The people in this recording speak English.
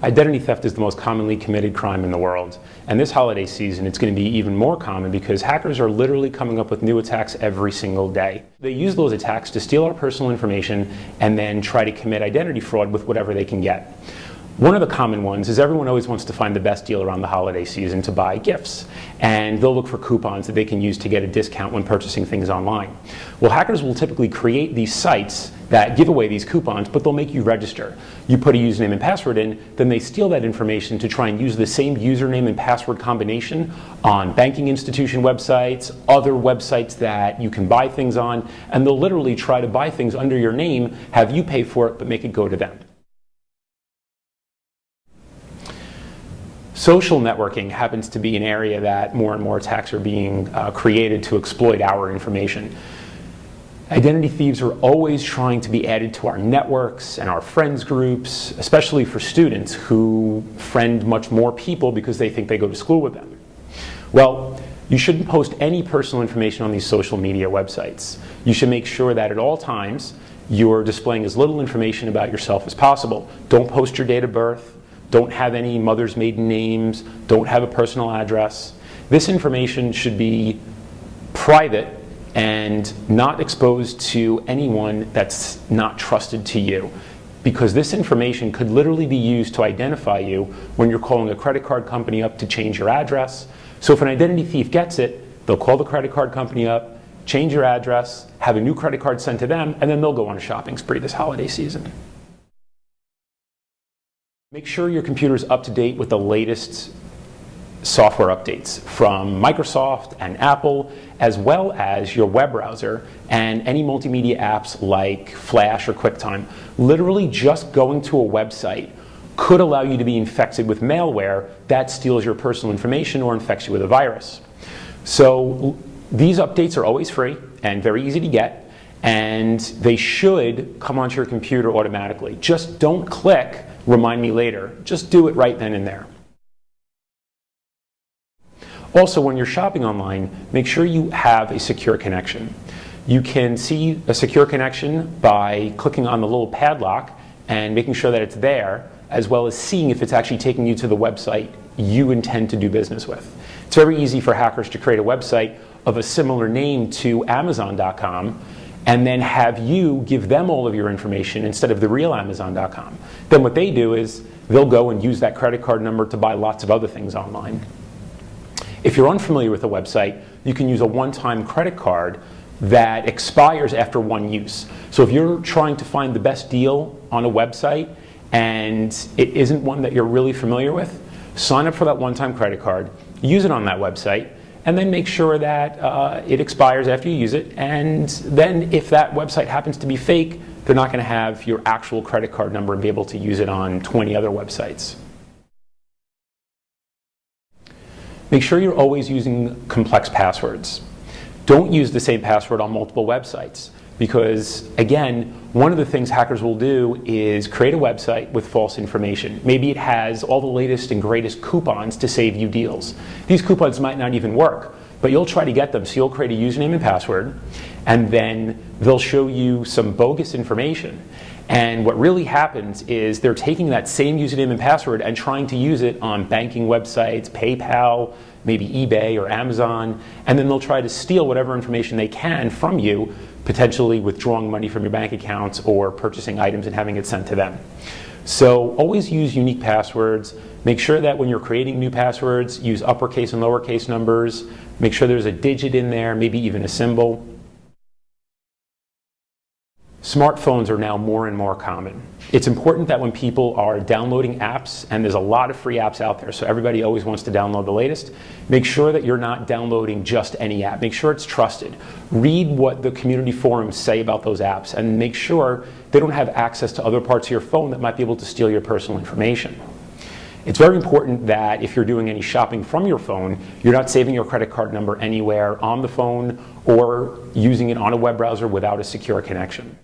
Identity theft is the most commonly committed crime in the world. And this holiday season, it's going to be even more common because hackers are literally coming up with new attacks every single day. They use those attacks to steal our personal information and then try to commit identity fraud with whatever they can get. One of the common ones is everyone always wants to find the best deal around the holiday season to buy gifts. And they'll look for coupons that they can use to get a discount when purchasing things online. Well, hackers will typically create these sites that give away these coupons, but they'll make you register. You put a username and password in, then they steal that information to try and use the same username and password combination on banking institution websites, other websites that you can buy things on, and they'll literally try to buy things under your name, have you pay for it, but make it go to them. Social networking happens to be an area that more and more attacks are being created to exploit our information. Identity thieves are always trying to be added to our networks and our friends groups, especially for students who friend much more people because they think they go to school with them. Well, you shouldn't post any personal information on these social media websites. You should make sure that at all times you're displaying as little information about yourself as possible. Don't post your date of birth. Don't have any mother's maiden names. Don't have a personal address. This information should be private and not exposed to anyone that's not trusted to you, because this information could literally be used to identify you when you're calling a credit card company up to change your address. So if an identity thief gets it, they'll call the credit card company up, change your address, have a new credit card sent to them, and then they'll go on a shopping spree this holiday season. Make sure your computer's up to date with the latest software updates from Microsoft and Apple, as well as your web browser and any multimedia apps like Flash or QuickTime. Literally just going to a website could allow you to be infected with malware that steals your personal information or infects you with a virus. So these updates are always free and very easy to get, and they should come onto your computer automatically. Just don't click remind me later. Just do it right then and there. Also, when you're shopping online, make sure you have a secure connection. You can see a secure connection by clicking on the little padlock and making sure that it's there, as well as seeing if it's actually taking you to the website you intend to do business with. It's very easy for hackers to create a website of a similar name to Amazon.com and then have you give them all of your information instead of the real Amazon.com. Then what they do is they'll go and use that credit card number to buy lots of other things online. If you're unfamiliar with a website, you can use a one-time credit card that expires after one use. So if you're trying to find the best deal on a website and it isn't one that you're really familiar with, sign up for that one-time credit card, use it on that website, and then make sure that it expires after you use it. And then if that website happens to be fake, they're not going to have your actual credit card number and be able to use it on 20 other websites. Make sure you're always using complex passwords. Don't use the same password on multiple websites, because again, one of the things hackers will do is create a website with false information. Maybe it has all the latest and greatest coupons to save you deals. These coupons might not even work, but you'll try to get them. So you'll create a username and password, and then they'll show you some bogus information. And what really happens is they're taking that same username and password and trying to use it on banking websites, PayPal, maybe eBay or Amazon, and then they'll try to steal whatever information they can from you, potentially withdrawing money from your bank accounts or purchasing items and having it sent to them. So always use unique passwords. Make sure that when you're creating new passwords, use uppercase and lowercase numbers. Make sure there's a digit in there, maybe even a symbol. Smartphones are now more and more common. It's important that when people are downloading apps, and there's a lot of free apps out there, so everybody always wants to download the latest, make sure that you're not downloading just any app. Make sure it's trusted. Read what the community forums say about those apps, and make sure they don't have access to other parts of your phone that might be able to steal your personal information. It's very important that if you're doing any shopping from your phone, you're not saving your credit card number anywhere on the phone or using it on a web browser without a secure connection.